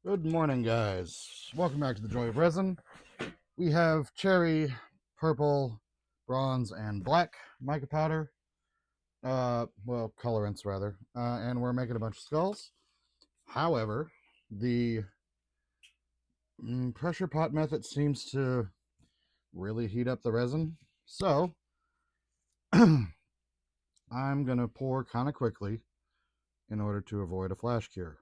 Good morning, guys. Welcome back to the Joy of Resin. We have cherry, purple, bronze, and black mica powder. Well, colorants rather. And we're making a bunch of skulls. However, the pressure pot method seems to really heat up the resin. So, I'm going to pour kind of quickly in order to avoid a flash cure.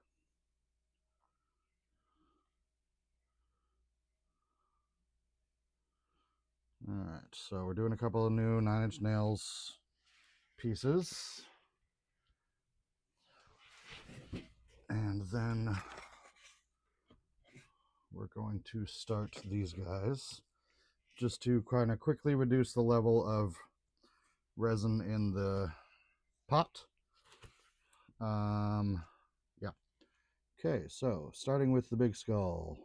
Alright, so we're doing a couple of new 9-inch nails pieces. And then we're going to start these guys just to kind of quickly reduce the level of resin in the pot. Yeah. Okay, so starting with the big skull.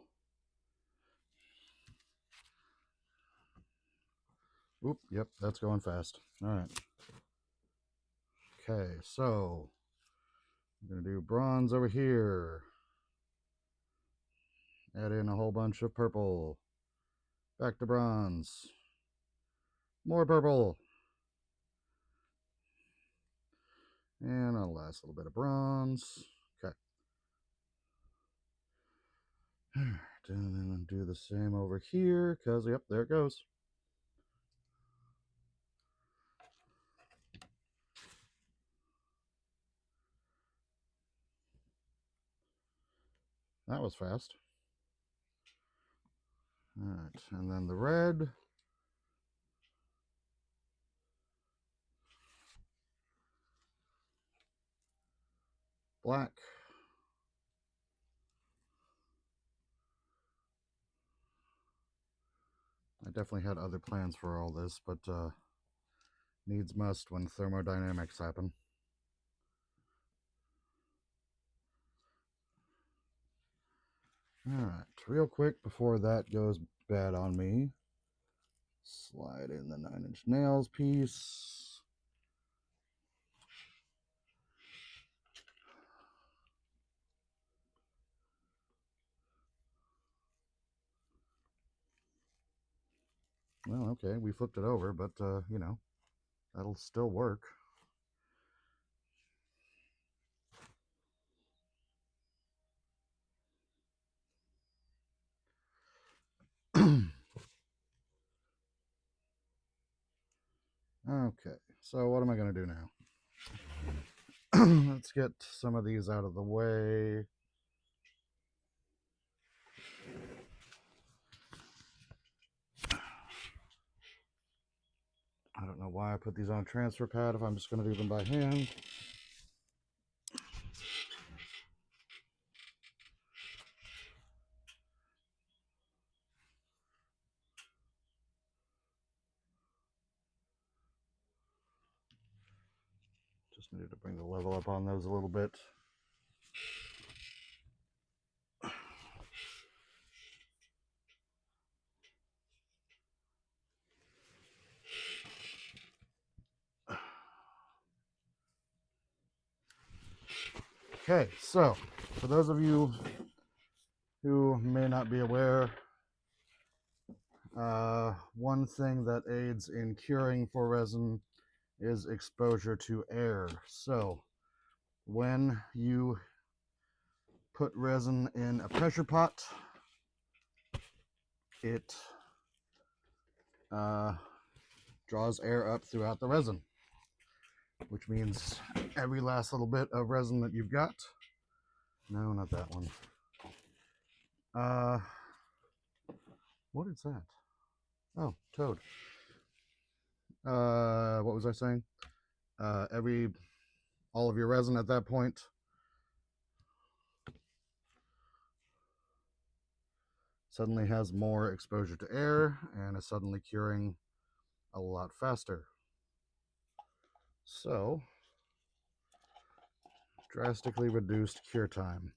Oop, yep, that's going fast. All right. Okay, so I'm going to do bronze over here. Add in a whole bunch of purple. Back to bronze. More purple. And a last little bit of bronze. Okay. And then do the same over here, because, yep, there it goes. That was fast. All right, and then the red. Black. I definitely had other plans for all this, but needs must when thermodynamics happen. All right, real quick before that goes bad on me, slide in the 9-inch nails piece. Well, okay, we flipped it over, but you know, that'll still work. Okay, so what am I going to do now? Let's get some of these out of the way. I don't know why I put these on a transfer pad if I'm just going to do them by hand. Just needed to bring the level up on those a little bit. Okay, so for those of you who may not be aware, one thing that aids in curing for resin is exposure to air. So when you put resin in a pressure pot, it draws air up throughout the resin, which means every last little bit of resin that you've got. No, not that one. What is that? Oh, toad. What was I saying? All of your resin at that point suddenly has more exposure to air and is suddenly curing a lot faster. So, drastically reduced cure time.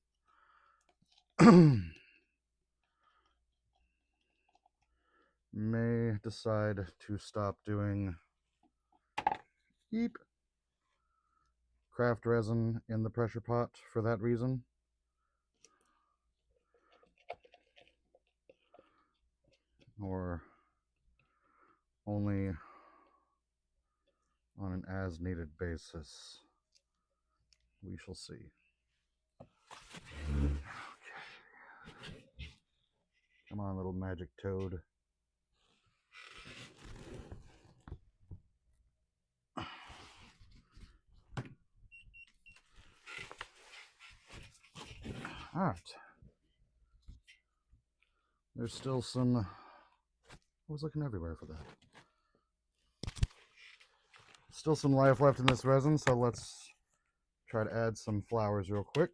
May decide to stop doing craft resin in the pressure pot for that reason. or only on an as-needed basis. We shall see. Okay. Come on, little magic toad. All right. There's still some... I was looking everywhere for that. Still some life left in this resin, so let's try to add some flowers real quick.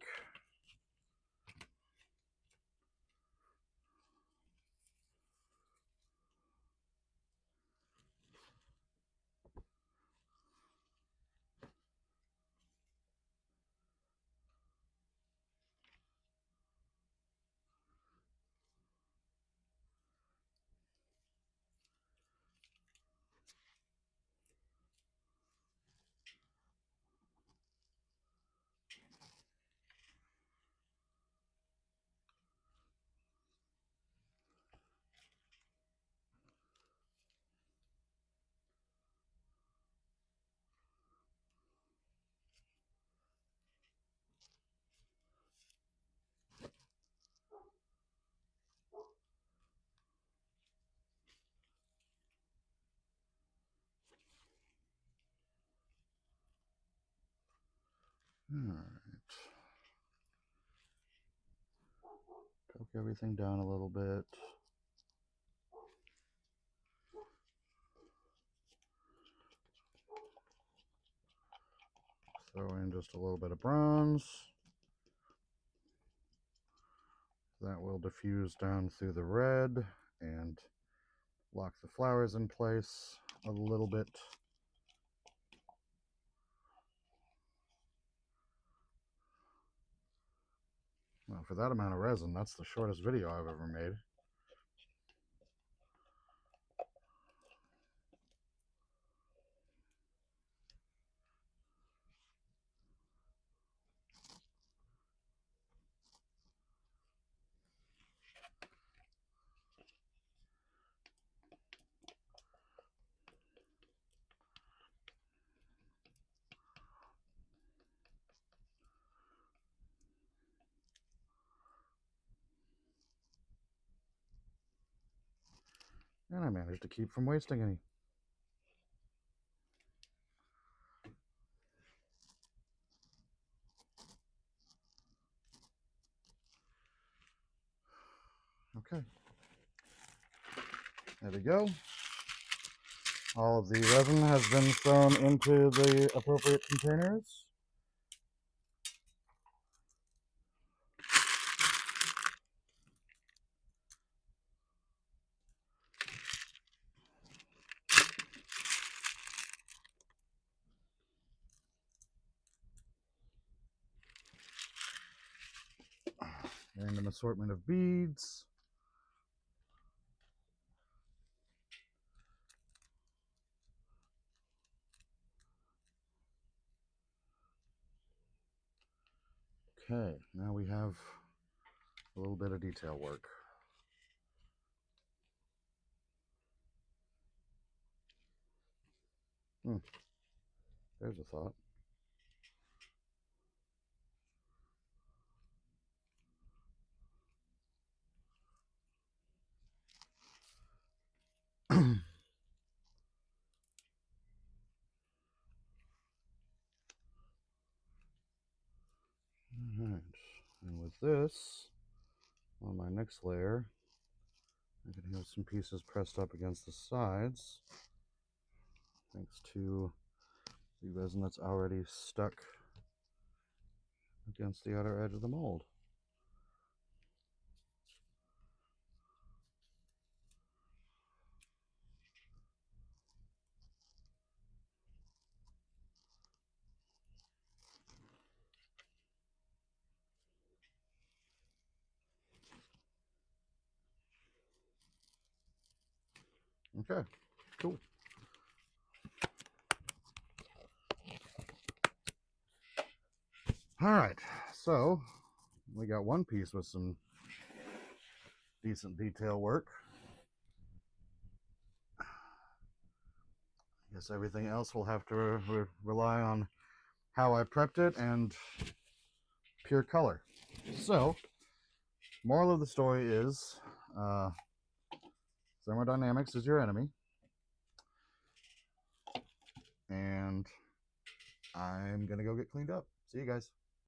All right. Poke everything down a little bit. Throw in just a little bit of bronze. That will diffuse down through the red and lock the flowers in place a little bit. Well, for that amount of resin, that's the shortest video I've ever made. And I managed to keep from wasting any. Okay. There we go. All of the resin has been thrown into the appropriate containers. Random assortment of beads. Okay, now we have a little bit of detail work. There's a thought. Alright, and with this, on my next layer, I can have some pieces pressed up against the sides, thanks to the resin that's already stuck against the outer edge of the mold. Okay, cool. All right, so we got one piece with some decent detail work. guess everything else will have to rely on how I prepped it and pure color. So, moral of the story is thermodynamics is your enemy. And I'm going to go get cleaned up. See you guys.